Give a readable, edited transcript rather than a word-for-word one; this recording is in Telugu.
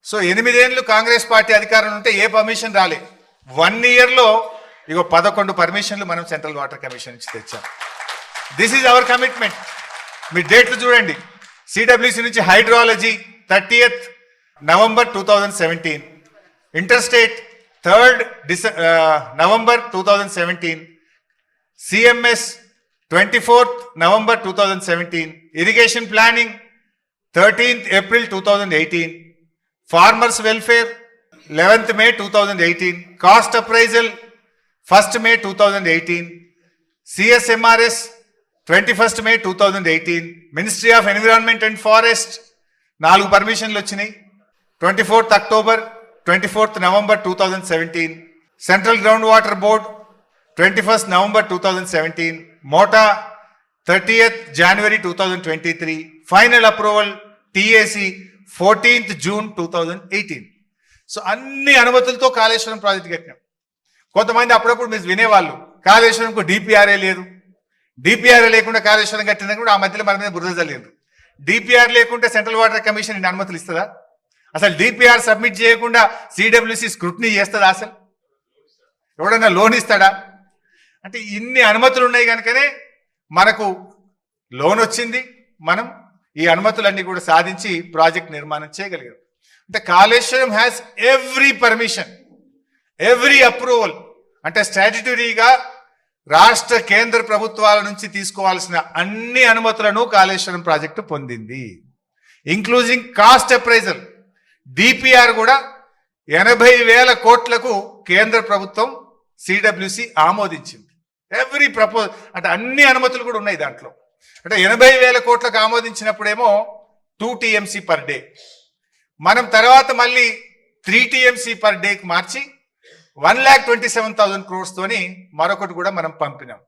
సో 8 ఏళ్ళు కాంగ్రెస్ పార్టీ అధికారంలో ఉంటే ఏ పర్మిషన్ రాలే. 1 ఇయర్లో ఇగో 11 పర్మిషన్లు మనం సెంట్రల్ వాటర్ కమిషన్ నుంచి తెచ్చాం. This is our commitment. మీ డేట్లు చూడండి. సిడబ్ల్యూసి నుంచి hydrology 30th November 2017, interstate 3rd November 2017, CMS 24th November 2017, irrigation planning 13th April 2018, farmers welfare 11th May 2018, cost appraisal 1st May 2018, CSMRS 21st May 2018, ministry of environment and forest 4 పర్మిషన్లు వచ్చినాయి. 24th October 24th November 2017, central ground water board 21st November 2017, MoTA 30th January 2023, final approval టిఏసి 14th June 2018. So అన్ని అనుమతులతో కాళేశ్వరం ప్రాజెక్ట్ కట్టినాం. కొంతమంది అప్పుడప్పుడు మీరు వినేవాళ్ళు కాళేశ్వరంకు డిపిఆర్ఏ లేదు, డిపిఆర్ఏ లేకుండా కాళేశ్వరం కట్టినా కూడా ఆ మధ్యలో మన మీద బురద జల్లేదు. డిపిఆర్ లేకుంటే సెంట్రల్ వాటర్ కమిషన్ ఇన్ని అనుమతులు ఇస్తుందా? అసలు డిపిఆర్ సబ్మిట్ చేయకుండా సిడబ్ల్యూసి స్క్రూటినీ చేస్తుందా? అసలు ఎవడన్నా లోన్ ఇస్తాడా? అంటే ఇన్ని అనుమతులు ఉన్నాయి కనుకనే మనకు లోన్ వచ్చింది. మనం ఈ అనుమతులన్నీ కూడా సాధించి ప్రాజెక్ట్ నిర్మాణం చేయగలిగాం. అంటే Kaleshwaram has every permission, every approval. అంటే స్టాట్యుటరీగా రాష్ట్ర కేంద్ర ప్రభుత్వాల నుంచి తీసుకోవాల్సిన అన్ని అనుమతులను కాళేశ్వరం ప్రాజెక్టు పొందింది, ఇంక్లూజింగ్ కాస్ట్ అప్రైజల్. డిపిఆర్ కూడా 80,000 కోట్లకు కేంద్ర ప్రభుత్వం సిడబ్ల్యూసి ఆమోదించింది. ఎవ్రీ ప్రపోజ్ అంటే అన్ని అనుమతులు కూడా ఉన్నాయి దాంట్లో. అంటే 80,000 కోట్లకు ఆమోదించినప్పుడేమో 2 TMC పర్ డే, మనం తర్వాత మళ్ళీ 3 TMC పర్ డేకి మార్చి 1,27,000 crores తోని మరొకటి కూడా మనం పంపినాం.